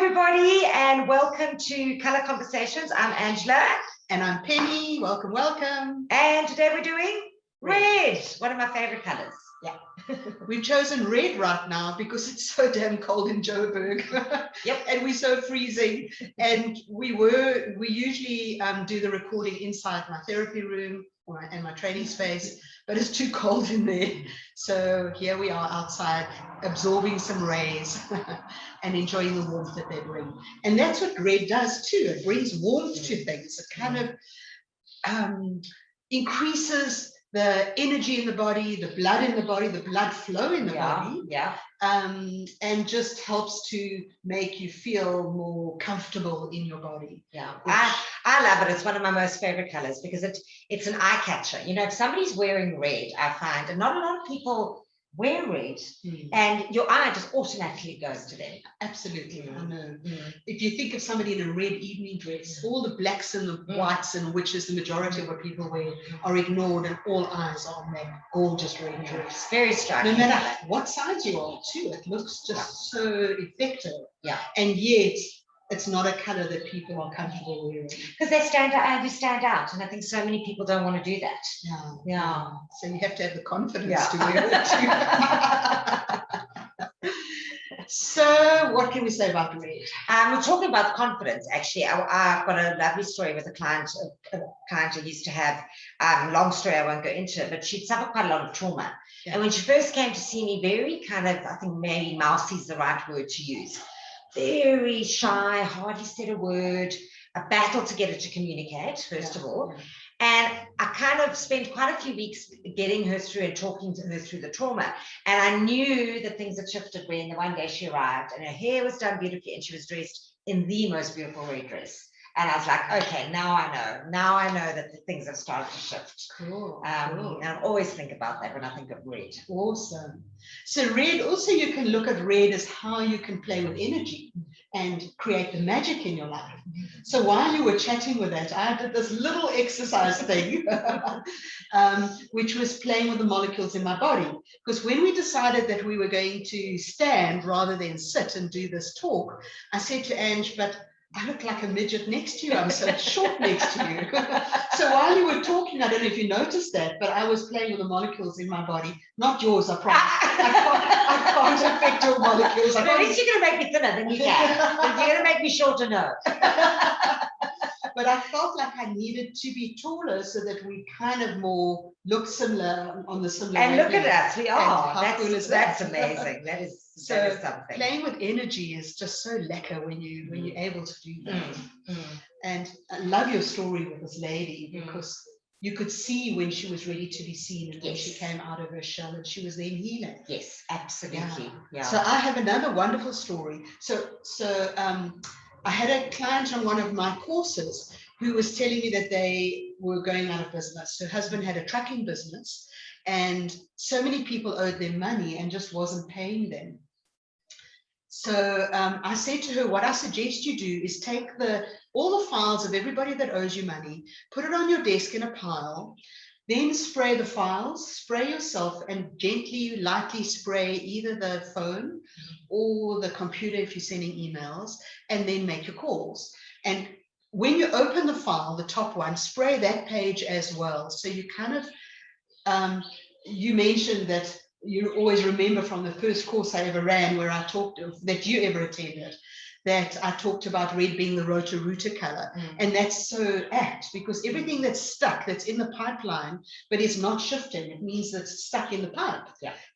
everybody, and welcome to Color Conversations. I'm Angela. And I'm Penny. Welcome, welcome. And today we're doing red, one of my favorite colors. Yeah. We've chosen red right now because it's so damn cold in Johannesburg. Yep. And we're so freezing. And we usually do the recording inside my therapy room and my training space, but it's too cold in there. So here we are outside absorbing some rays and enjoying the warmth that they bring. And that's what red does too. It brings warmth to things. It kind of increases the energy in the body, the blood in the body, the blood flow in the body. Yeah. And just helps to make you feel more comfortable in your body. Yeah. I love it. It's one of my most favorite colors because it's an eye catcher. You know, if somebody's wearing red, I find, and not a lot of people wear red, and your eye just automatically goes to them. Absolutely. I know. If you think of somebody in a red evening dress, all the blacks and the whites, and which is the majority of what people wear, are ignored, and all eyes are on that gorgeous red dress. Very striking. No matter what size you are too, it looks just so effective. Yeah. And yet it's not a color that people are comfortable wearing. Because they stand out, and I think so many people don't want to do that. Yeah. So you have to have the confidence to wear it too. So what can we say about red? We're talking about confidence. Actually, I've got a lovely story with a client I used to have. Long story, I won't go into it, but she'd suffered quite a lot of trauma. And when she first came to see me, very kind of, I think maybe mousy is the right word to use. Very shy, hardly said a word, a battle to get her to communicate, first of all. And I kind of spent quite a few weeks getting her through and talking to her through the trauma. And I knew that things had shifted when the one day she arrived and her hair was done beautifully and she was dressed in the most beautiful red dress. And I was like, okay, now I know that the things have started to shift. Cool. And I always think about that when I think of red. Awesome. So red, also you can look at red as how you can play with energy and create the magic in your life. So while you were chatting with that, I did this little exercise thing, which was playing with the molecules in my body. Because when we decided that we were going to stand rather than sit and do this talk, I said to Ange, but I look like a midget next to you. I'm so short next to you. So while you were talking, I don't know if you noticed that, but I was playing with the molecules in my body. Not yours, I promise. I can't affect your molecules. But at least you're going to make me thinner than you can. But you're going to make me shorter, no. But I felt like I needed to be taller so that we kind of more look similar on the similar. And look at us, we are. That's amazing. That is something. Playing with energy is just so lekker when you're able to do that. And I love your story with this lady because you could see when she was ready to be seen and when she came out of her shell and she was then healing. Yes, absolutely. Yeah. So I have another wonderful story. So I had a client on one of my courses who was telling me that they were going out of business. Her husband had a trucking business and so many people owed them money and just wasn't paying them. So I said to her, what I suggest you do is take all the files of everybody that owes you money, put it on your desk in a pile, then spray the files, spray yourself, and gently, lightly spray either the phone or the computer if you're sending emails, and then make your calls. And when you open the file, the top one, spray that page as well. So you kind of, you mentioned that you always remember from the first course I ever ran where I talked, that you ever attended, that I talked about red being the rotor-rooter color. And that's so apt because everything that's stuck, that's in the pipeline, but is not shifting, it means that it's stuck in the pipe.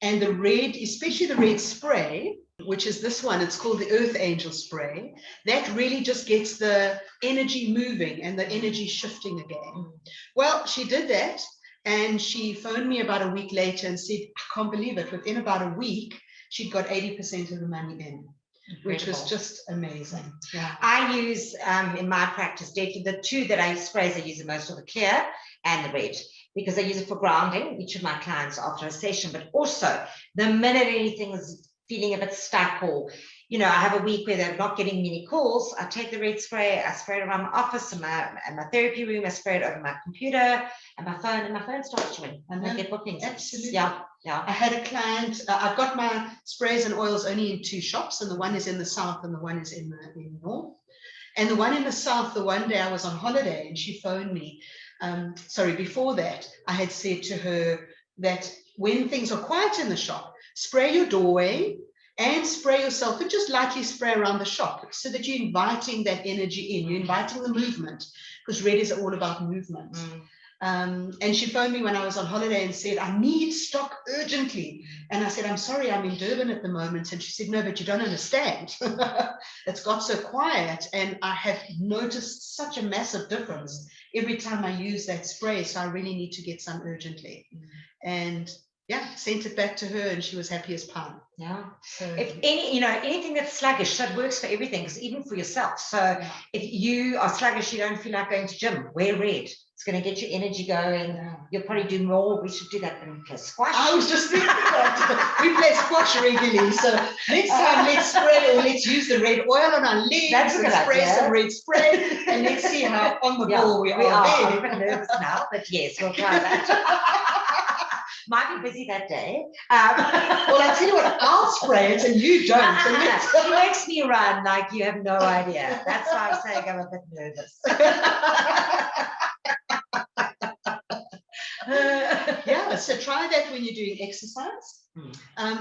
And the red, especially the red spray, which is this one, it's called the Earth Angel spray, that really just gets the energy moving and the energy shifting again. Well, she did that. And she phoned me about a week later and said, I can't believe it. Within about a week, she'd got 80% of the money in, which was just amazing. I use, in my practice, the two that I sprays I use the most are the clear and the red, because I use it for grounding each of my clients after a session, but also the minute anything is feeling a bit stuck or you know, I have a week where they're not getting many calls. I take the red spray, I spray it around my office and my therapy room, I spray it over my computer and my phone starts to ring and I get bookings. Absolutely. Yeah. Yeah. I had a client, I've got my sprays and oils only in 2 shops, and the one is in the south and the one is in the north. And the one in the south, the one day I was on holiday and she phoned me. Before that, I had said to her that when things are quiet in the shop, spray your doorway and spray yourself, and just lightly spray around the shop so that you're inviting that energy in, you're inviting the movement, because red is all about movement. And she phoned me when I was on holiday and said, I need stock urgently. And I said, I'm sorry, I'm in Durban at the moment. And she said, no, but you don't understand. It's got so quiet. And I have noticed such a massive difference every time I use that spray. So I really need to get some urgently. And yeah, sent it back to her and she was happy as pie. Yeah. So if anything that's sluggish, that works for everything, because even for yourself. So if you are sluggish, you don't feel like going to gym, wear red. It's going to get your energy going. You'll probably do more. We should do that than play squash. I was just thinking that. We play squash regularly. So next time let's spray, or let's use the red oil on our legs and spray some red spray. And let's see how on the ball we are. I'm a bit nervous now, but yes, we'll try that. Might be busy that day. Well, I'll tell you what, I'll spray it and you don't. She makes me run like you have no idea. That's why I'm saying I'm a bit nervous. Yeah, so try that when you're doing exercise.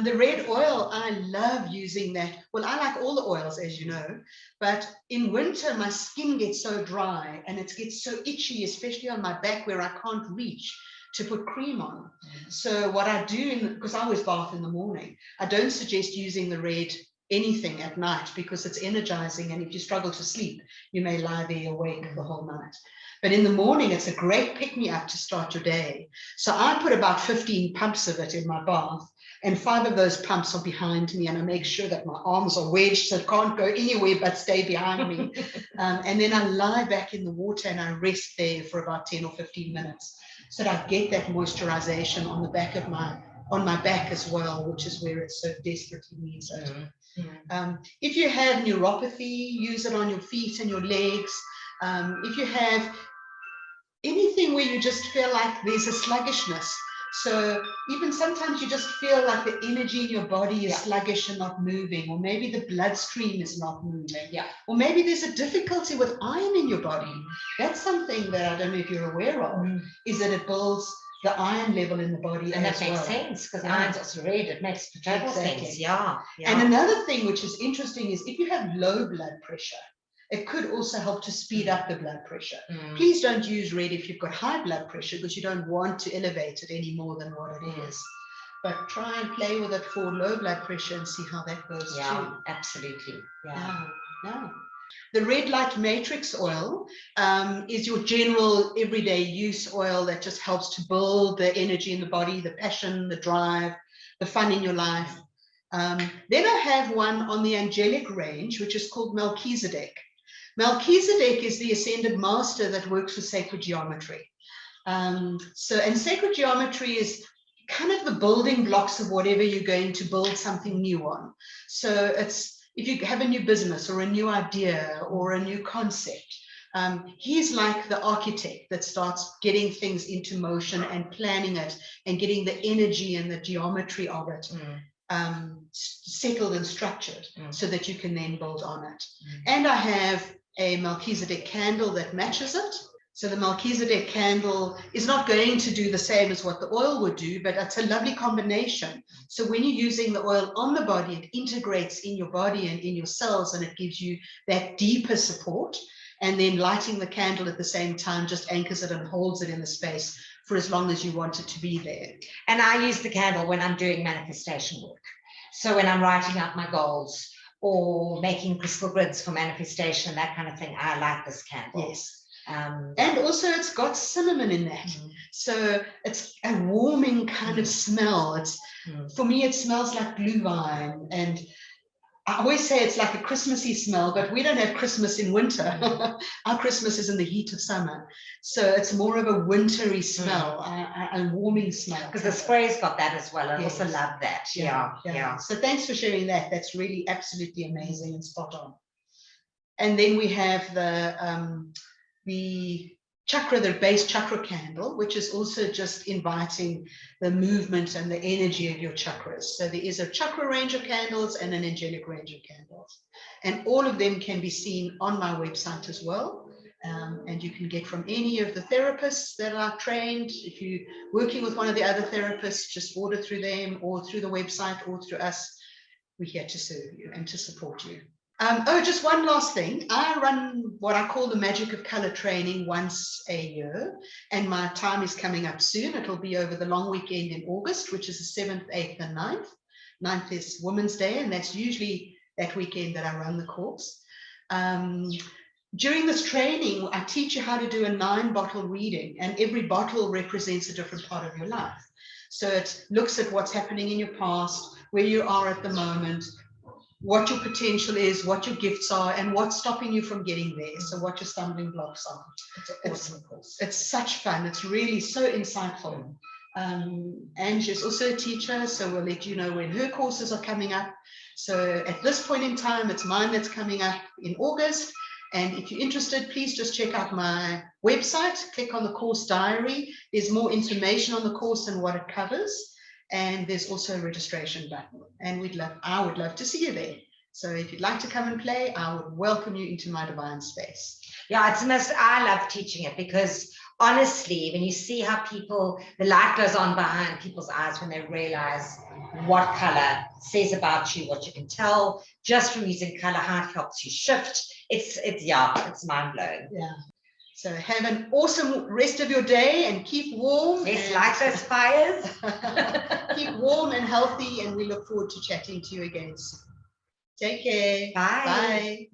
The red oil, I love using that. Well, I like all the oils, as you know, but in winter my skin gets so dry and it gets so itchy, especially on my back where I can't reach to put cream on. So what I do, because I always bath in the morning, I don't suggest using the red anything at night because it's energizing, and if you struggle to sleep, you may lie there awake the whole night. But in the morning, it's a great pick-me-up to start your day. So I put about 15 pumps of it in my bath, and 5 of those pumps are behind me, and I make sure that my arms are wedged so it can't go anywhere but stay behind me. And then I lie back in the water and I rest there for about 10 or 15 minutes. So that I get that moisturization on the back of on my back as well, which is where it so desperately needs it. If you have neuropathy, use it on your feet and your legs. If you have anything where you just feel like there's a sluggishness, so even sometimes you just feel like the energy in your body is sluggish and not moving, or maybe the bloodstream is not moving, or maybe there's a difficulty with iron in your body. That's something that I don't know if you're aware of, is that it builds the iron level in the body. And that makes sense, because iron's also red. It makes total sense. Yeah. And another thing which is interesting is if you have low blood pressure, it could also help to speed up the blood pressure. Please don't use red if you've got high blood pressure, because you don't want to elevate it any more than what it is. But try and play with it for low blood pressure and see how that goes too. Absolutely. The red light matrix oil is your general everyday use oil that just helps to build the energy in the body, the passion, the drive, the fun in your life. Then I have one on the angelic range, which is called Melchizedek. Melchizedek is the ascended master that works with sacred geometry. And sacred geometry is kind of the building blocks of whatever you're going to build something new on. So it's, if you have a new business or a new idea or a new concept, he's like the architect that starts getting things into motion and planning it and getting the energy and the geometry of it settled and structured so that you can then build on it. And I have a Melchizedek candle that matches it. So the Melchizedek candle is not going to do the same as what the oil would do, but it's a lovely combination. So when you're using the oil on the body, it integrates in your body and in your cells, and it gives you that deeper support. And then lighting the candle at the same time just anchors it and holds it in the space for as long as you want it to be there. And I use the candle when I'm doing manifestation work. So when I'm writing out my goals or making crystal grids for manifestation, that kind of thing, I like this candle. Yes. And also it's got cinnamon in that. So it's a warming kind of smell. It's for me, it smells like blue vine. And I always say it's like a Christmassy smell, but we don't have Christmas in winter. Our Christmas is in the heat of summer. So it's more of a wintry smell, a warming smell. Because the spray's got that as well. I also love that. Yeah. So thanks for sharing that. That's really absolutely amazing and spot on. And then we have the chakra, the base chakra candle, which is also just inviting the movement and the energy of your chakras. So there is a chakra range of candles and an angelic range of candles. And all of them can be seen on my website as well. And you can get from any of the therapists that are trained. If you're working with one of the other therapists, just order through them or through the website or through us. We're here to serve you and to support you. Just one last thing. I run what I call the Magic of Color training once a year, and my time is coming up soon. It'll be over the long weekend in August, which is the 7th, 8th, and 9th. 9th is Women's Day, and that's usually that weekend that I run the course. During this training, I teach you how to do a 9-bottle reading, and every bottle represents a different part of your life. So it looks at what's happening in your past, where you are at the moment, what your potential is, what your gifts are, and what's stopping you from getting there. So what your stumbling blocks are. It's an awesome course. It's such fun. It's really so insightful. Ange is also a teacher, so we'll let you know when her courses are coming up. So at this point in time, it's mine that's coming up in August. And if you're interested, please just check out my website, click on the course diary. There's more information on the course and what it covers. And there's also a registration button. And I would love to see you there. So if you'd like to come and play, I would welcome you into my divine space. Yeah, I love teaching it because honestly, when you see how the light goes on behind people's eyes when they realize what color says about you, what you can tell just from using color, how it helps you shift. It's mind blowing. Yeah. So have an awesome rest of your day and keep warm. Yes, light those fires. Keep warm and healthy, and we look forward to chatting to you again soon. Take care. Bye. Bye.